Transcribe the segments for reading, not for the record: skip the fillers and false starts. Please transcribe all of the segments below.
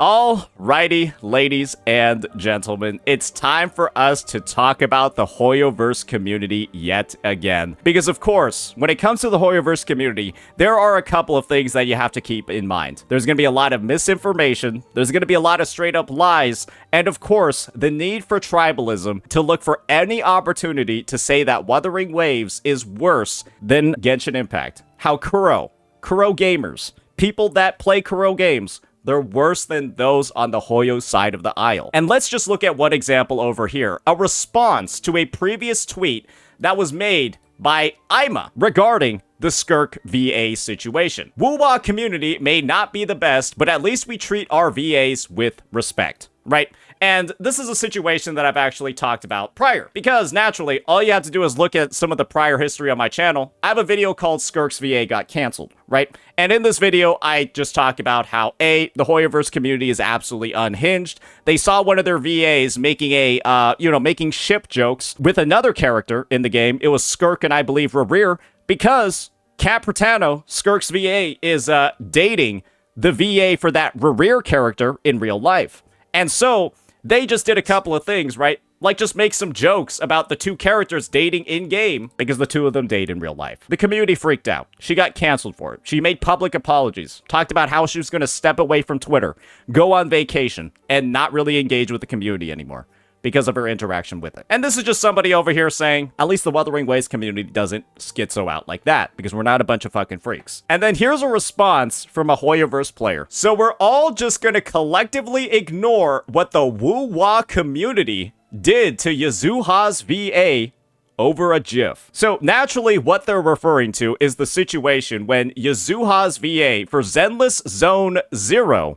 Alrighty, ladies and gentlemen, it's time for us to talk about the Hoyoverse community yet again. Because of course, when it comes to the Hoyoverse community, there are a couple of things that you have to keep in mind. There's going to be a lot of misinformation, there's going to be a lot of straight up lies, and of course, the need for tribalism to look for any opportunity to say that Wuthering Waves is worse than Genshin Impact. How Kuro gamers, people that play Kuro games, they're worse than those on the Hoyo side of the aisle. And let's just look at one example over here. A response to a previous tweet that was made by Ima regarding the Skirk VA situation. WuWa community may not be the best, but at least we treat our VAs with respect, right? And this is a situation that I've actually talked about prior, because naturally, all you have to do is look at some of the prior history on my channel. I have a video called Skirk's VA got canceled, right? And in this video, I just talk about how, the Hoyoverse community is absolutely unhinged. They saw one of their VAs making making ship jokes with another character in the game. It was Skirk and I believe Rerir, because Cat Pratano, Skirk's VA, is dating the VA for that Rerir character in real life. And so they just did a couple of things, right? Like just make some jokes about the two characters dating in-game because the two of them date in real life. The community freaked out. She got canceled for it. She made public apologies, talked about how she was going to step away from Twitter, go on vacation, and not really engage with the community anymore because of her interaction with it. And this is just somebody over here saying, at least the Wuthering Waves community doesn't schizo out like that, because we're not a bunch of fucking freaks. And then here's a response from a Hoyoverse player. So we're all just gonna collectively ignore what the WuWa community did to Yuzuha's VA over a GIF. So naturally, what they're referring to is the situation when Yuzuha's VA for Zenless Zone 0,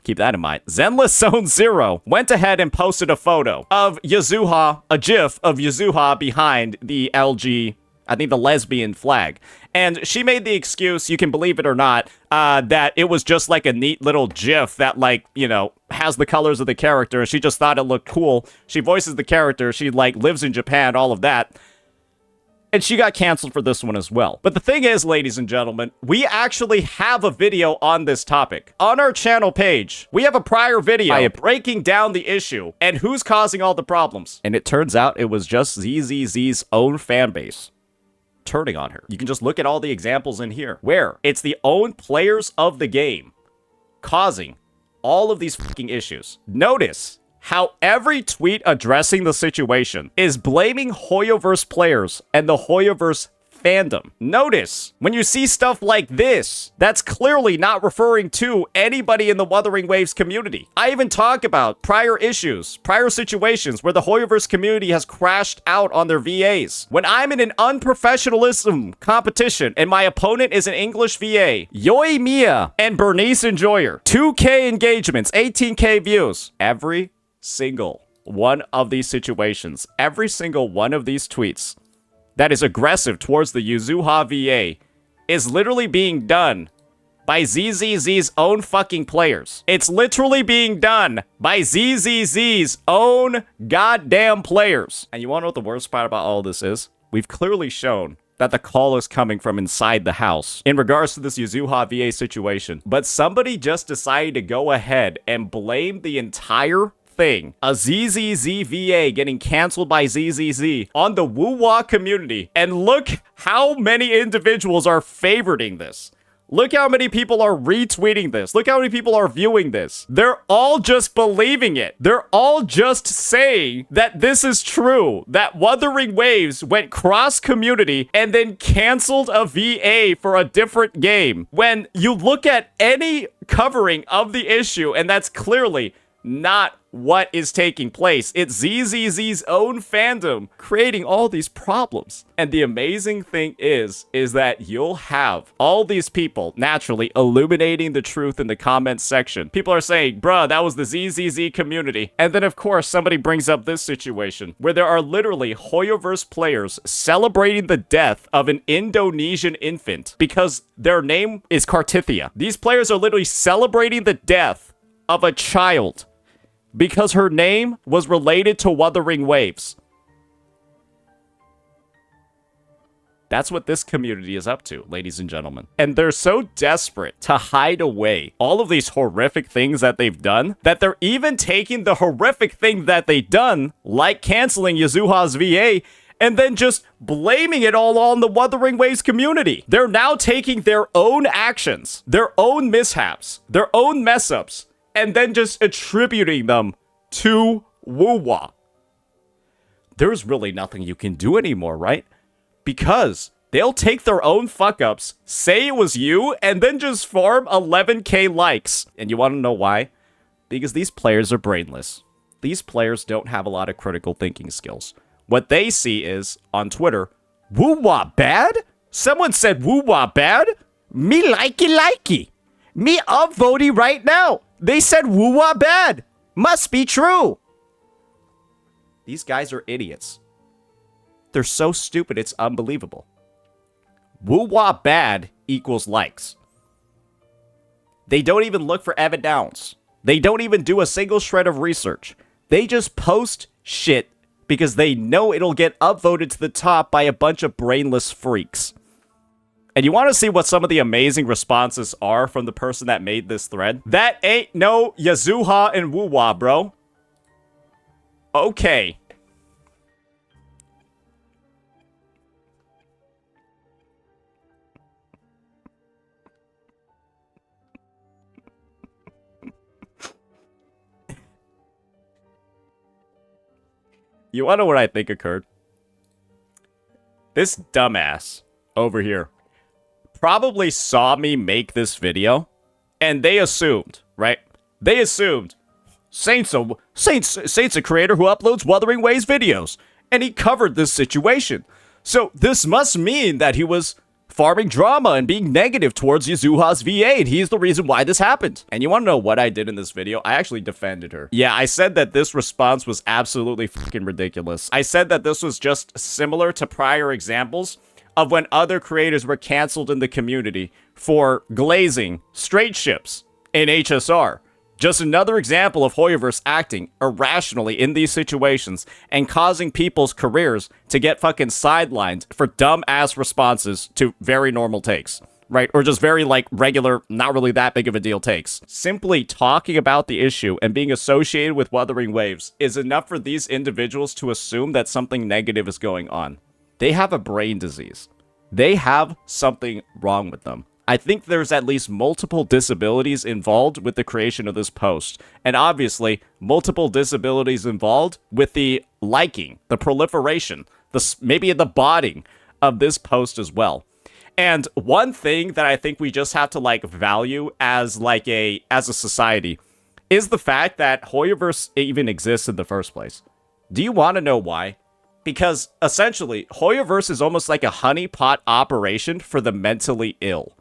keep that in mind, Zenless Zone 0 went ahead and posted a photo of Yuzuha, a GIF of Yuzuha behind the LG, I think the lesbian flag. And she made the excuse, you can believe it or not, that it was just like a neat little GIF that, like, you know, has the colors of the character. She just thought it looked cool. She voices the character. She, like, lives in Japan, all of that. And she got canceled for this one as well. But the thing is, ladies and gentlemen, we actually have a video on this topic. On our channel page, we have a prior video breaking down the issue and who's causing all the problems. And it turns out it was just ZZZ's own fanbase turning on her. You can just look at all the examples in here where it's the own players of the game causing all of these fucking issues. Notice how every tweet addressing the situation is blaming Hoyoverse players and the Hoyoverse fandom. Notice, when you see stuff like this, that's clearly not referring to anybody in the Wuthering Waves community. I even talk about prior issues, prior situations where the Hoyoverse community has crashed out on their VAs. When I'm in an unprofessionalism competition and my opponent is an English VA, Yoi Mia and Bernice Enjoyer, 2K engagements, 18K views, every single one of these situations, every single one of these tweets that is aggressive towards the Yuzuha VA is literally being done by ZZZ's own fucking players. It's literally being done by ZZZ's own goddamn players. And you want to know what the worst part about all this is? We've clearly shown that the call is coming from inside the house in regards to this Yuzuha VA situation. But somebody just decided to go ahead and blame the entire thing, a ZZZ VA getting canceled by ZZZ, on the WuWa community. And look how many individuals are favoriting this. Look how many people are retweeting this. Look how many people are viewing this. They're all just believing it. They're all just saying that this is true, that Wuthering Waves went cross-community and then canceled a VA for a different game. When you look at any covering of the issue, and that's clearly not what is taking place. It's ZZZ's own fandom creating all these problems. And the amazing thing is that you'll have all these people naturally illuminating the truth in the comments section. People are saying, bruh, that was the ZZZ community. And then, of course, somebody brings up this situation where there are literally Hoyoverse players celebrating the death of an Indonesian infant because their name is Kartithia. These players are literally celebrating the death of a child because her name was related to Wuthering Waves. That's what this community is up to, ladies and gentlemen. And they're so desperate to hide away all of these horrific things that they've done that they're even taking the horrific thing that they've done, like canceling Yuzuha's VA, and then just blaming it all on the Wuthering Waves community. They're now taking their own actions, their own mishaps, their own mess-ups, and then just attributing them to WuWa. There's really nothing you can do anymore, right? Because they'll take their own fuck-ups, say it was you, and then just farm 11k likes. And you want to know why? Because these players are brainless. These players don't have a lot of critical thinking skills. What they see is, on Twitter, WuWa bad? Someone said WuWa bad? Me likey. Me upvotey right now. They said WuWa bad. Must be true. These guys are idiots. They're so stupid, it's unbelievable. WuWa bad equals likes. They don't even look for evidence. They don't even do a single shred of research. They just post shit because they know it'll get upvoted to the top by a bunch of brainless freaks. And you want to see what some of the amazing responses are from the person that made this thread? That ain't no Yuzuha and WuWa, bro. Okay. You want to know what I think occurred? This dumbass over here probably saw me make this video, and they assumed, right? They assumed Saint's a creator who uploads Wuthering Waves videos, and he covered this situation. So this must mean that he was farming drama and being negative towards Yuzuha's VA, and he's the reason why this happened. And you want to know what I did in this video? I actually defended her. Yeah, I said that this response was absolutely fucking ridiculous. I said that this was just similar to prior examples of when other creators were canceled in the community for glazing straight ships in HSR. Just another example of Hoyoverse acting irrationally in these situations and causing people's careers to get fucking sidelined for dumb-ass responses to very normal takes, right? Or just very, like, regular, not really that big of a deal takes. Simply talking about the issue and being associated with Wuthering Waves is enough for these individuals to assume that something negative is going on. They have a brain disease. They have something wrong with them. I think there's at least multiple disabilities involved with the creation of this post. And obviously, multiple disabilities involved with the liking, the proliferation, maybe the botting of this post as well. And one thing that I think we just have to like value as a society is the fact that Hoyoverse even exists in the first place. Do you want to know why? Because essentially, Hoyoverse is almost like a honeypot operation for the mentally ill.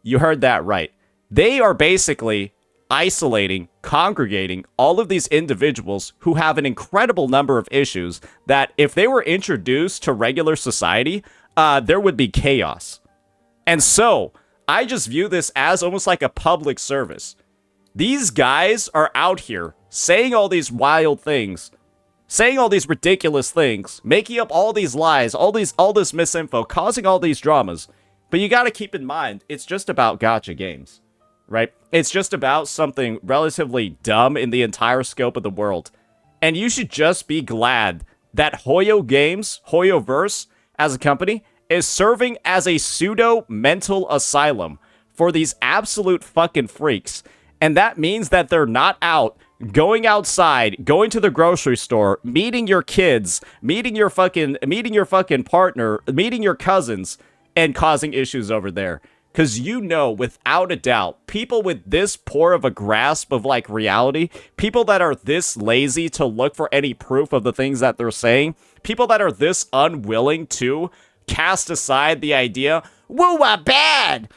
You heard that right. They are basically isolating, congregating all of these individuals who have an incredible number of issues that if they were introduced to regular society, there would be chaos. And so, I just view this as almost like a public service. These guys are out here saying all these wild things, saying all these ridiculous things, making up all these lies, all this misinfo, causing all these dramas. But you got to keep in mind, it's just about gacha games, right? It's just about something relatively dumb in the entire scope of the world. And you should just be glad that Hoyoverse, as a company, is serving as a pseudo-mental asylum for these absolute fucking freaks. And that means that they're not out, going outside, going to the grocery store, meeting your kids, meeting your fucking partner, meeting your cousins, and causing issues over there. Because you know, without a doubt, people with this poor of a grasp of, like, reality, people that are this lazy to look for any proof of the things that they're saying, people that are this unwilling to cast aside the idea, WuWa bad!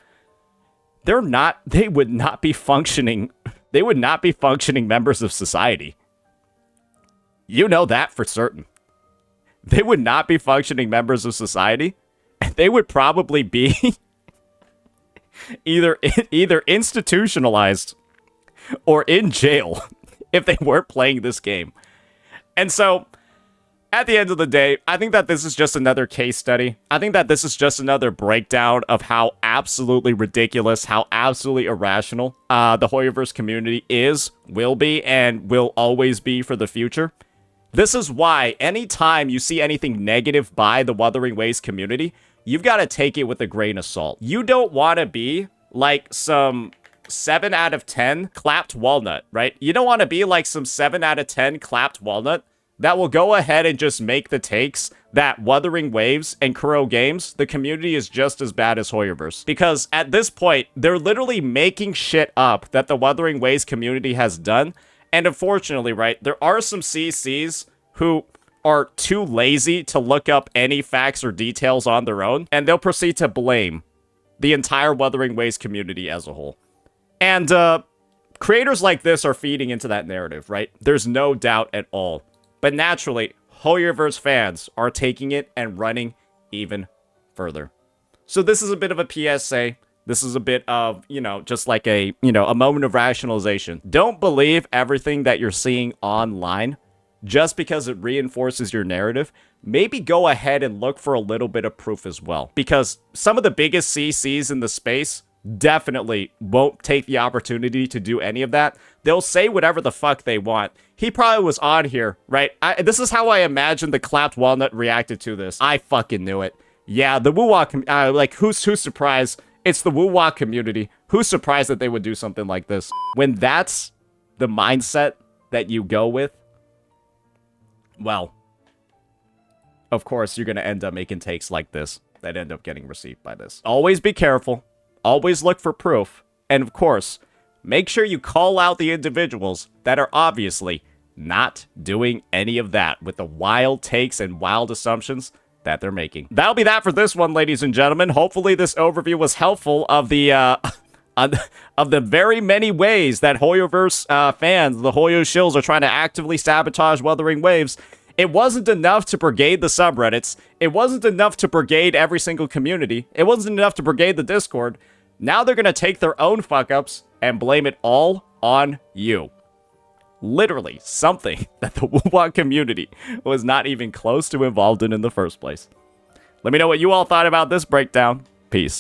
They would not be functioning members of society. You know that for certain. They would not be functioning members of society. They would probably be either institutionalized or in jail if they weren't playing this game. And so, at the end of the day, I think that this is just another case study. I think that this is just another breakdown of how absolutely ridiculous, how absolutely irrational the Hoyoverse community is, will be, and will always be for the future. This is why anytime you see anything negative by the Wuthering Waves community, you've got to take it with a grain of salt. You don't want to be like some 7 out of 10 clapped walnut, right? You don't want to be like some 7 out of 10 clapped walnut that will go ahead and just make the takes that Wuthering Waves and Kuro Games, the community is just as bad as Hoyoverse. Because at this point, they're literally making shit up that the Wuthering Waves community has done. And unfortunately, right, there are some CCs who are too lazy to look up any facts or details on their own, and they'll proceed to blame the entire Wuthering Waves community as a whole. And creators like this are feeding into that narrative, right? There's no doubt at all. But naturally, Hoyoverse fans are taking it and running even further. So this is a bit of a PSA. This is a bit of, just like a moment of rationalization. Don't believe everything that you're seeing online just because it reinforces your narrative. Maybe go ahead and look for a little bit of proof as well. Because some of the biggest CCs in the space definitely won't take the opportunity to do any of that. They'll say whatever the fuck they want. He probably was on here, right? This is how I imagine the clapped walnut reacted to this. I fucking knew it. Yeah, the WuWa, who's surprised? It's the WuWa community. Who's surprised that they would do something like this? When that's the mindset that you go with, well, of course, you're going to end up making takes like this that end up getting received by this. Always be careful. Always look for proof. And of course, make sure you call out the individuals that are obviously not doing any of that with the wild takes and wild assumptions that they're making. That'll be that for this one, ladies and gentlemen. Hopefully this overview was helpful of the of the very many ways that Hoyoverse fans, the Hoyo shills, are trying to actively sabotage Wuthering Waves. It wasn't enough to brigade the subreddits. It wasn't enough to brigade every single community. It wasn't enough to brigade the Discord. Now they're going to take their own fuck-ups and blame it all on you. Literally something that the WuWa community was not even close to involved in the first place. Let me know what you all thought about this breakdown. Peace.